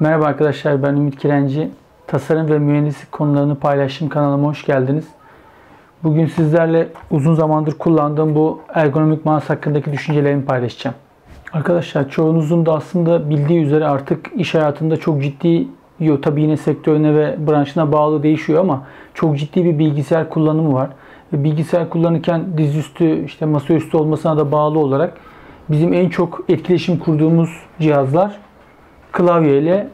Merhaba arkadaşlar, ben Ümit Kirenci. Tasarım ve mühendislik konularını paylaştığım kanalıma hoş geldiniz. Bugün sizlerle uzun zamandır kullandığım bu ergonomik mouse hakkındaki düşüncelerimi paylaşacağım. Arkadaşlar çoğunuzun da aslında bildiği üzere artık iş hayatında çok ciddi, tabii yine sektörüne ve branşına bağlı değişiyor ama çok ciddi bir bilgisayar kullanımı var. Ve bilgisayar kullanırken dizüstü, masaüstü olmasına da bağlı olarak bizim en çok etkileşim kurduğumuz cihazlar klavye ile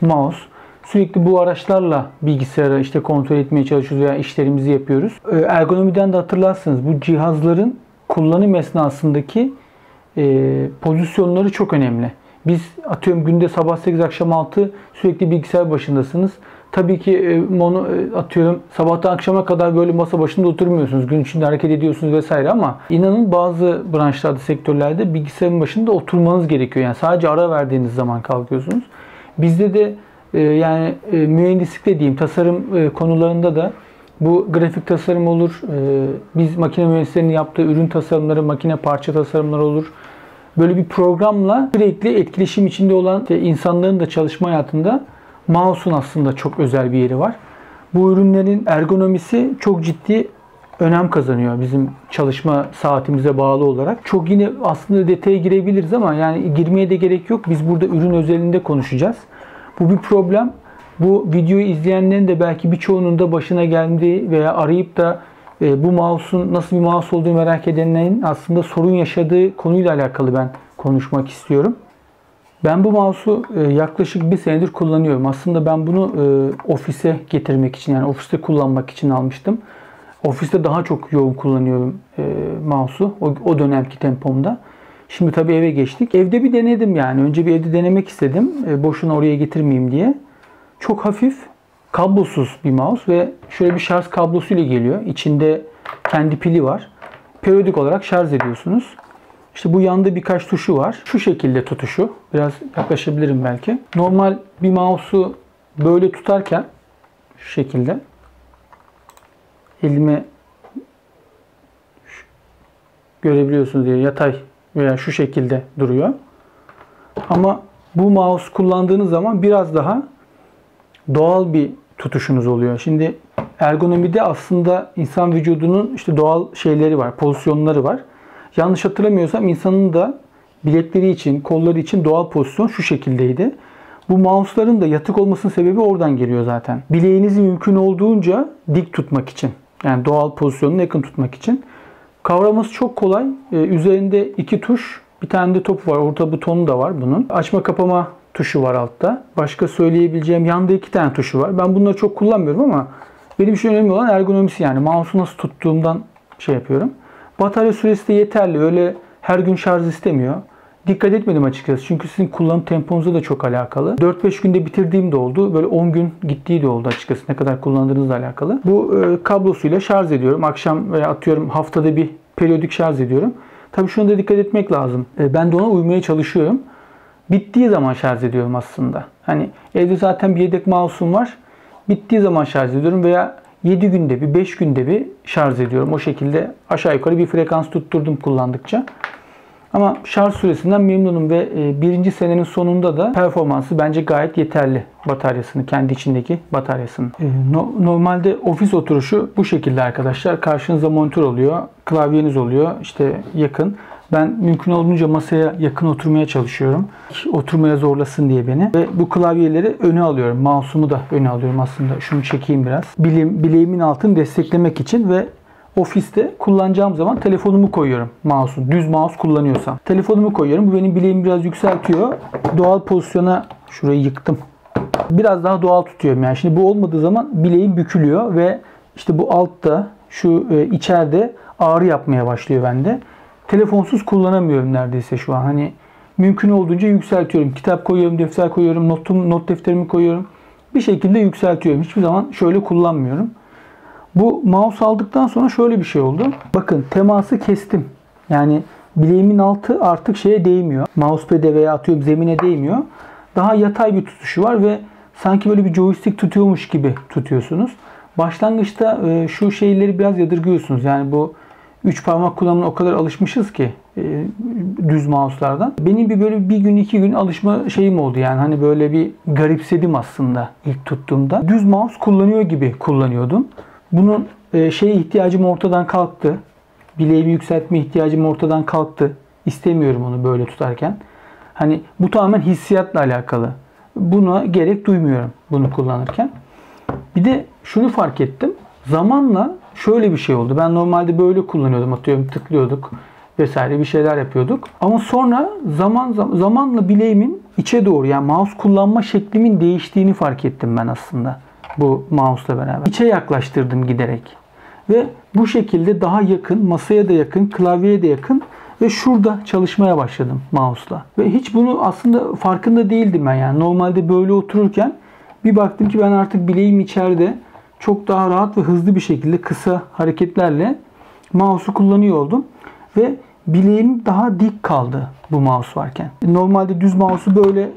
mouse. Sürekli bu araçlarla bilgisayarı kontrol etmeye çalışıyoruz veya işlerimizi yapıyoruz. Ergonomiden de hatırlarsınız, bu cihazların kullanım esnasındaki pozisyonları çok önemli. Biz atıyorum günde sabah 8 akşam 6 sürekli bilgisayar başındasınız. Tabii ki sabahtan akşama kadar böyle masa başında oturmuyorsunuz. Gün içinde hareket ediyorsunuz vesaire ama inanın bazı branşlarda, sektörlerde bilgisayarın başında oturmanız gerekiyor. Yani sadece ara verdiğiniz zaman kalkıyorsunuz. Bizde de mühendislikte diyeyim, tasarım konularında da bu grafik tasarım olur. Biz makine mühendislerinin yaptığı ürün tasarımları, makine parça tasarımları olur. Böyle bir programla sürekli etkileşim içinde olan insanların da çalışma hayatında mouse'un aslında çok özel bir yeri var. Bu ürünlerin ergonomisi çok ciddi önem kazanıyor bizim çalışma saatimize bağlı olarak. Çok yine aslında detaya girebiliriz ama yani girmeye de gerek yok. Biz burada ürün özelinde konuşacağız. Bu bir problem. Bu videoyu izleyenlerin de belki birçoğunun da başına geldiği veya arayıp da bu mouse'un nasıl bir mouse olduğunu merak edenlerin aslında sorun yaşadığı konuyla alakalı ben konuşmak istiyorum. Ben bu mouse'u yaklaşık bir senedir kullanıyorum. Aslında ben bunu ofise getirmek için, yani ofiste kullanmak için almıştım. Ofiste daha çok yoğun kullanıyorum mouse'u o dönemki tempomda. Şimdi tabii eve geçtik. Evde bir denedim yani. Önce bir evde denemek istedim. Boşuna oraya getirmeyeyim diye. Çok hafif, kablosuz bir mouse ve şöyle bir şarj kablosuyla geliyor. İçinde kendi pili var. Periyodik olarak şarj ediyorsunuz. İşte bu yanda birkaç tuşu var. Şu şekilde tutuşu. Biraz yaklaşabilirim belki. Normal bir mouse'u böyle tutarken şu şekilde elime görebiliyorsunuz diye yatay veya şu şekilde duruyor. Ama bu mouse kullandığınız zaman biraz daha doğal bir tutuşunuz oluyor. Şimdi ergonomide aslında insan vücudunun doğal şeyleri var, pozisyonları var. Yanlış hatırlamıyorsam insanın da bilekleri için, kolları için doğal pozisyon şu şekildeydi. Bu mouse'ların da yatık olmasının sebebi oradan geliyor zaten. Bileğinizi mümkün olduğunca dik tutmak için. Yani doğal pozisyonuna yakın tutmak için. Kavraması çok kolay. Üzerinde iki tuş, bir tane de topu var. Orta butonu da var bunun. Açma kapama tuşu var altta. Başka söyleyebileceğim yanda iki tane tuşu var. Ben bunları çok kullanmıyorum ama benim için önemli olan ergonomisi, yani mouse'u nasıl tuttuğumdan yapıyorum. Batarya süresi de yeterli. Öyle her gün şarj istemiyor. Dikkat etmedim açıkçası. Çünkü sizin kullanım temponuzla da çok alakalı. 4-5 günde bitirdiğim de oldu. Böyle 10 gün gittiği de oldu açıkçası. Ne kadar kullandığınızla alakalı. Bu kablosuyla şarj ediyorum. Akşam veya atıyorum haftada bir periyodik şarj ediyorum. Tabii şuna da dikkat etmek lazım. Ben de ona uymaya çalışıyorum. Bittiği zaman şarj ediyorum aslında. Hani evde zaten bir yedek mouse'um var. Bittiği zaman şarj ediyorum veya 7 günde bir, 5 günde bir şarj ediyorum. O şekilde aşağı yukarı bir frekans tutturdum kullandıkça. Ama şarj süresinden memnunum ve birinci senenin sonunda da performansı bence gayet yeterli, bataryasını, kendi içindeki bataryasının. Normalde ofis oturuşu bu şekilde arkadaşlar. Karşınızda monitör oluyor, klavyeniz oluyor, yakın. Ben mümkün olduğunca masaya yakın oturmaya çalışıyorum. Oturmaya zorlasın diye beni. Ve bu klavyeleri öne alıyorum. Mouse'umu da öne alıyorum aslında. Şunu çekeyim biraz. Bileğimin altını desteklemek için ve ofiste kullanacağım zaman telefonumu koyuyorum mouse'u. Düz mouse kullanıyorsam. Telefonumu koyuyorum. Bu benim bileğimi biraz yükseltiyor. Doğal pozisyona şurayı yıktım. Biraz daha doğal tutuyorum yani. Şimdi bu olmadığı zaman bileğim bükülüyor ve bu altta, şu içeride ağrı yapmaya başlıyor bende. Telefonsuz kullanamıyorum neredeyse şu an. Hani mümkün olduğunca yükseltiyorum. Kitap koyuyorum, defter koyuyorum, not defterimi koyuyorum. Bir şekilde yükseltiyorum. Hiçbir zaman şöyle kullanmıyorum. Bu mouse aldıktan sonra şöyle bir şey oldu. Bakın teması kestim. Yani bileğimin altı artık şeye değmiyor. Mousepad'e veya atıyorum zemine değmiyor. Daha yatay bir tutuşu var ve sanki böyle bir joystick tutuyormuş gibi tutuyorsunuz. Başlangıçta şu şeyleri biraz yadırgıyorsunuz. Yani bu 3 parmak kullanımına o kadar alışmışız ki düz mouse'lardan. Benim böyle bir gün 2 gün alışma şeyim oldu yani. Hani böyle bir garipsedim aslında ilk tuttuğumda. Düz mouse kullanıyor gibi kullanıyordum. Bunun ihtiyacım ortadan kalktı. Bileğimi yükseltme ihtiyacım ortadan kalktı. İstemiyorum onu böyle tutarken. Hani bu tamamen hissiyatla alakalı. Buna gerek duymuyorum bunu kullanırken. Bir de şunu fark ettim. Zamanla şöyle bir şey oldu. Ben normalde böyle kullanıyordum. Atıyorum tıklıyorduk vesaire bir şeyler yapıyorduk. Ama sonra zamanla bileğimin içe doğru yani mouse kullanma şeklimin değiştiğini fark ettim ben aslında. Bu mouse'la beraber. İçe yaklaştırdım giderek. Ve bu şekilde daha yakın, masaya da yakın, klavyeye de yakın ve şurada çalışmaya başladım mouse'la. Ve hiç bunu aslında farkında değildim ben yani. Normalde böyle otururken bir baktım ki ben artık bileğim içeride çok daha rahat ve hızlı bir şekilde kısa hareketlerle mouse'u kullanıyor oldum. Ve bileğim daha dik kaldı bu mouse varken. Normalde düz mouse'u böyle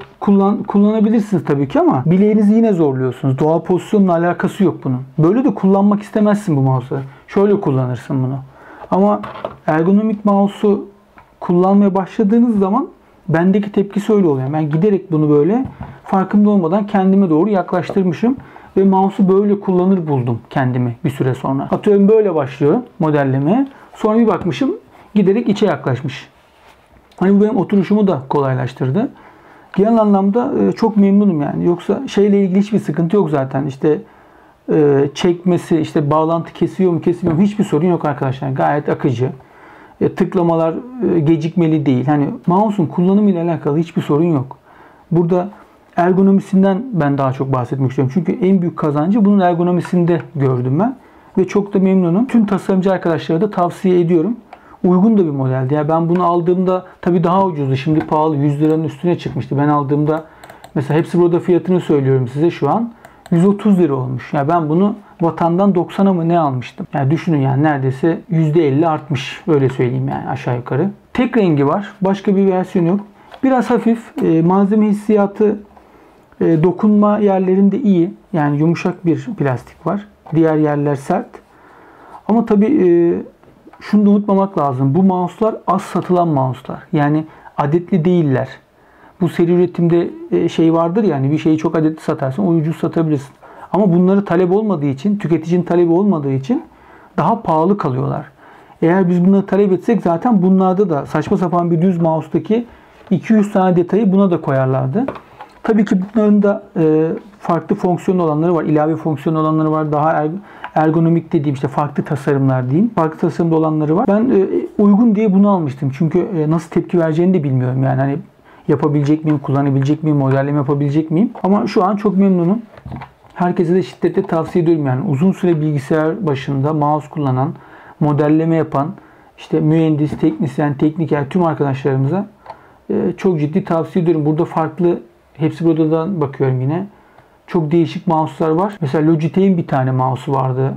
kullanabilirsiniz tabii ki ama bileğinizi yine zorluyorsunuz. Doğal pozisyonla alakası yok bunun. Böyle de kullanmak istemezsin bu mouse'u. Şöyle kullanırsın bunu. Ama ergonomik mouse'u kullanmaya başladığınız zaman bendeki tepkisi öyle oluyor. Ben giderek bunu böyle farkında olmadan kendime doğru yaklaştırmışım ve mouse'u böyle kullanır buldum kendimi bir süre sonra. Atıyorum böyle başlıyorum modellemeye. Sonra bir bakmışım giderek içe yaklaşmış. Hani bu benim oturuşumu da kolaylaştırdı. Genel anlamda çok memnunum yani. Yoksa şeyle ilgili hiçbir sıkıntı yok zaten. İşte çekmesi, işte bağlantı kesiyor mu kesmiyor mu hiçbir sorun yok arkadaşlar. Gayet akıcı. Tıklamalar gecikmeli değil. Hani mouse'un kullanımı ile alakalı hiçbir sorun yok. Burada ergonomisinden ben daha çok bahsetmek istiyorum. Çünkü en büyük kazancı bunun ergonomisinde gördüm ben. Ve çok da memnunum. Tüm tasarımcı arkadaşlara da tavsiye ediyorum. Uygun da bir modeldi. Yani ben bunu aldığımda tabii daha ucuzdu. Şimdi pahalı. 100 liranın üstüne çıkmıştı. Ben aldığımda mesela hepsi burada fiyatını söylüyorum size şu an. 130 lira olmuş. Yani ben bunu Vatan'dan 90'a mı ne almıştım? Yani düşünün yani neredeyse %50 artmış. Öyle söyleyeyim yani aşağı yukarı. Tek rengi var. Başka bir versiyon yok. Biraz hafif. Malzeme hissiyatı dokunma yerlerinde iyi. Yani yumuşak bir plastik var. Diğer yerler sert. Ama tabii şunu da unutmamak lazım. Bu mouse'lar az satılan mouse'lar. Yani adetli değiller. Bu seri üretimde şey vardır yani bir şeyi çok adetli satarsın, o ucuz satabilirsin. Ama bunları talep olmadığı için, tüketicinin talebi olmadığı için daha pahalı kalıyorlar. Eğer biz bunları talep etsek zaten bunlarda da saçma sapan bir düz mouse'daki 200 tane detayı buna da koyarlardı. Tabii ki bunların da farklı fonksiyon olanları var, ilave fonksiyon olanları var, daha ergonomik dediğim işte farklı tasarımlar diyeyim. Farklı tasarımda olanları var. Ben uygun diye bunu almıştım. Çünkü nasıl tepki vereceğini de bilmiyorum. Yani hani yapabilecek miyim, kullanabilecek miyim, modelleme yapabilecek miyim? Ama şu an çok memnunum. Herkese de şiddetle tavsiye ediyorum yani. Uzun süre bilgisayar başında mouse kullanan, modelleme yapan, işte mühendis, teknisyen, tekniker tüm arkadaşlarımıza çok ciddi tavsiye ediyorum. Burada farklı, hepsi buradan bakıyorum yine. Çok değişik mouse'lar var. Mesela Logitech'in bir tane mouse'u vardı.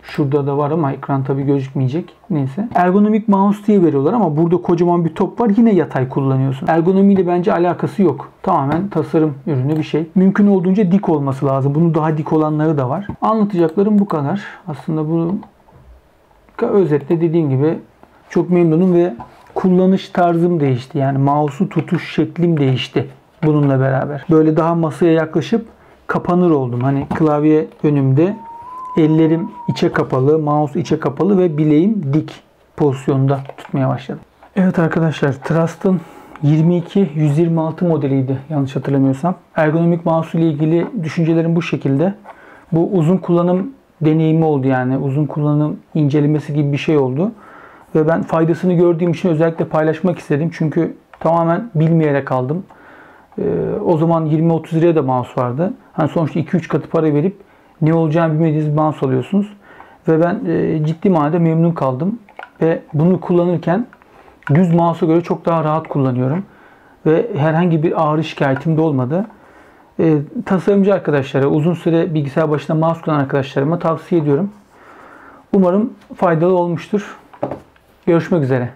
Şurada da var ama ekran tabii gözükmeyecek. Neyse. Ergonomik mouse diye veriyorlar ama burada kocaman bir top var. Yine yatay kullanıyorsun. Ergonomiyle bence alakası yok. Tamamen tasarım ürünü bir şey. Mümkün olduğunca dik olması lazım. Bunun daha dik olanları da var. Anlatacaklarım bu kadar. Aslında bu özetle dediğim gibi çok memnunum ve kullanış tarzım değişti. Yani mouse'u tutuş şeklim değişti bununla beraber. Böyle daha masaya yaklaşıp kapanır oldum. Hani klavye önümde, ellerim içe kapalı, mouse içe kapalı ve bileğim dik pozisyonda tutmaya başladım. Evet arkadaşlar, Trust'ın 22-126 modeliydi yanlış hatırlamıyorsam. Ergonomik mouse ile ilgili düşüncelerim bu şekilde. Bu uzun kullanım deneyimi oldu yani. Uzun kullanım incelemesi gibi bir şey oldu. Ve ben faydasını gördüğüm için özellikle paylaşmak istedim. Çünkü tamamen bilmeyerek aldım. O zaman 20-30 liraya da mouse vardı. Hani sonuçta 2-3 katı para verip ne olacağını bilmediğiniz bir mouse alıyorsunuz. Ve ben ciddi manada memnun kaldım. Ve bunu kullanırken düz mouse'a göre çok daha rahat kullanıyorum. Ve herhangi bir ağrı şikayetim de olmadı. Tasarımcı arkadaşlara, uzun süre bilgisayar başında mouse kullanan arkadaşlarıma tavsiye ediyorum. Umarım faydalı olmuştur. Görüşmek üzere.